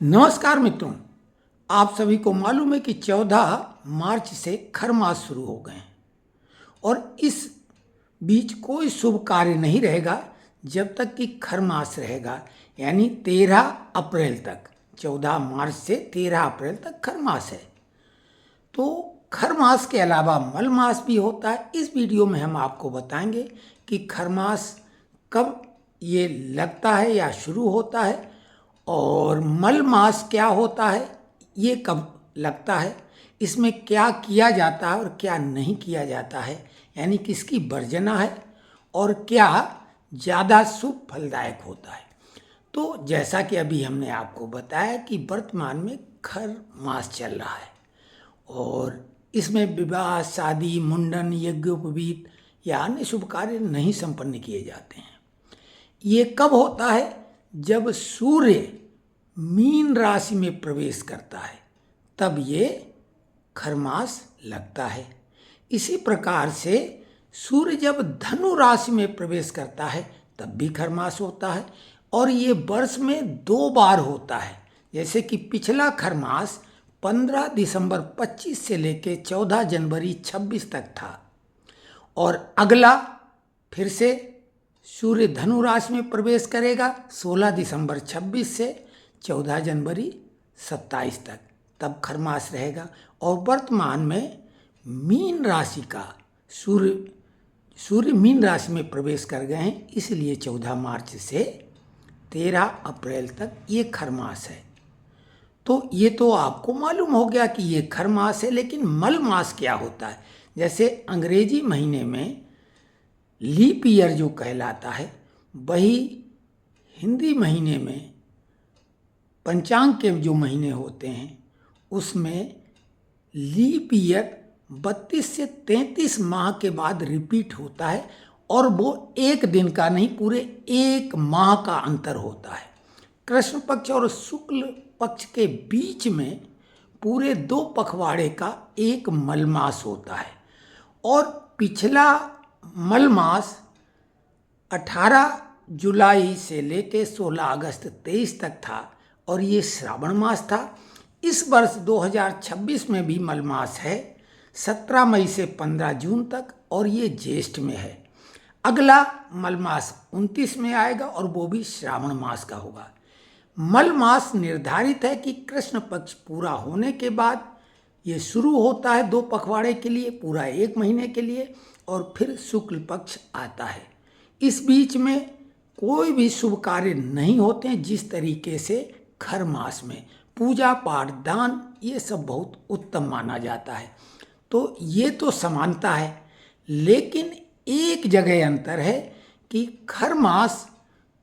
नमस्कार मित्रों, आप सभी को मालूम है कि 14 मार्च से खर मास शुरू हो गए हैं और इस बीच कोई शुभ कार्य नहीं रहेगा जब तक कि खर मास रहेगा, यानी 13 अप्रैल तक। 14 मार्च से 13 अप्रैल तक खर मास है। तो खर मास के अलावा मल मास भी होता है। इस वीडियो में हम आपको बताएंगे कि खर मास कब ये लगता है या शुरू होता है और मल मास क्या होता है, ये कब लगता है, इसमें क्या किया जाता है और क्या नहीं किया जाता है, यानी किसकी वर्जना है और क्या ज़्यादा शुभ फलदायक होता है। तो जैसा कि अभी हमने आपको बताया कि वर्तमान में खर मास चल रहा है और इसमें विवाह, शादी, मुंडन, यज्ञोपवीत या अन्य शुभ कार्य नहीं संपन्न किए जाते हैं। ये कब होता है? जब सूर्य मीन राशि में प्रवेश करता है तब ये खर मास लगता है। इसी प्रकार से सूर्य जब धनु राशि में प्रवेश करता है तब भी खर मास होता है और ये वर्ष में 2 बार होता है। जैसे कि पिछला खर मास 15 दिसंबर 25 से लेके 14 जनवरी 26 तक था और अगला फिर से सूर्य धनु राशि में प्रवेश करेगा 16 दिसंबर 26 से 14 जनवरी 27 तक, तब खर मास रहेगा। और वर्तमान में मीन राशि का सूर्य मीन राशि में प्रवेश कर गए हैं, इसलिए 14 मार्च से 13 अप्रैल तक ये खर मास है। तो ये तो आपको मालूम हो गया कि ये खर मास है, लेकिन मल मास क्या होता है? जैसे अंग्रेजी महीने में लीप ईयर जो कहलाता है, वही हिंदी महीने में पंचांग के जो महीने होते हैं उसमें लीप ईयर 32 से 33 माह के बाद रिपीट होता है और वो एक दिन का नहीं, पूरे एक माह का अंतर होता है। कृष्ण पक्ष और शुक्ल पक्ष के बीच में पूरे 2 पखवाड़े का एक मल मास होता है और पिछला मल मास 18 जुलाई से लेके 16 अगस्त 23 तक था और ये श्रावण मास था। इस वर्ष 2026 में भी मल मास है 17 मई से 15 जून तक और ये ज्येष्ठ में है। अगला मल मास 29 में आएगा और वो भी श्रावण मास का होगा। मल मास निर्धारित है कि कृष्ण पक्ष पूरा होने के बाद ये शुरू होता है 2 पखवाड़े के लिए, पूरा 1 महीने के लिए, और फिर शुक्ल पक्ष आता है। इस बीच में कोई भी शुभ कार्य नहीं होते हैं। जिस तरीके से खर मास में पूजा पाठ, दान, ये सब बहुत उत्तम माना जाता है। तो ये तो समानता है, लेकिन एक जगह अंतर है कि खर मास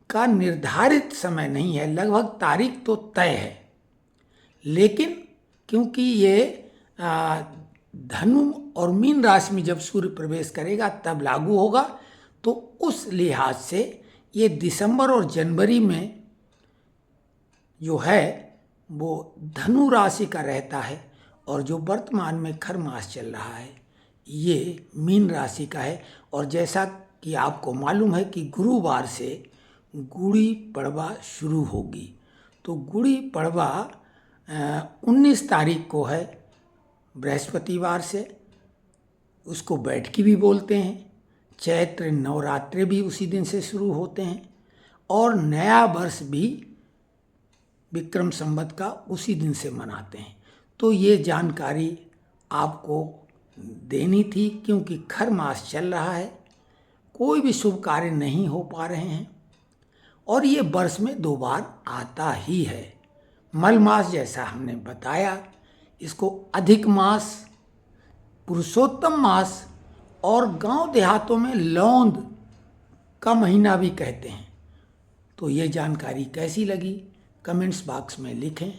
का निर्धारित समय नहीं है, लगभग तारीख तो तय है, लेकिन क्योंकि ये धनु और मीन राशि में जब सूर्य प्रवेश करेगा तब लागू होगा, तो उस लिहाज से ये दिसंबर और जनवरी में जो है वो धनु राशि का रहता है और जो वर्तमान में खर मास चल रहा है ये मीन राशि का है। और जैसा कि आपको मालूम है कि गुरुवार से गुड़ी पड़वा शुरू होगी, तो गुड़ी पड़वा 19 तारीख को है, बृहस्पतिवार से। उसको बैठकी भी बोलते हैं। चैत्र नवरात्रे भी उसी दिन से शुरू होते हैं और नया वर्ष भी विक्रम संवत का उसी दिन से मनाते हैं। तो ये जानकारी आपको देनी थी, क्योंकि खर मास चल रहा है, कोई भी शुभ कार्य नहीं हो पा रहे हैं और ये वर्ष में 2 बार आता ही है। मल मास जैसा हमने बताया, इसको अधिक मास, पुरुषोत्तम मास और गांव देहातों में लौंद का महीना भी कहते हैं। तो ये जानकारी कैसी लगी कमेंट्स बॉक्स में लिखें।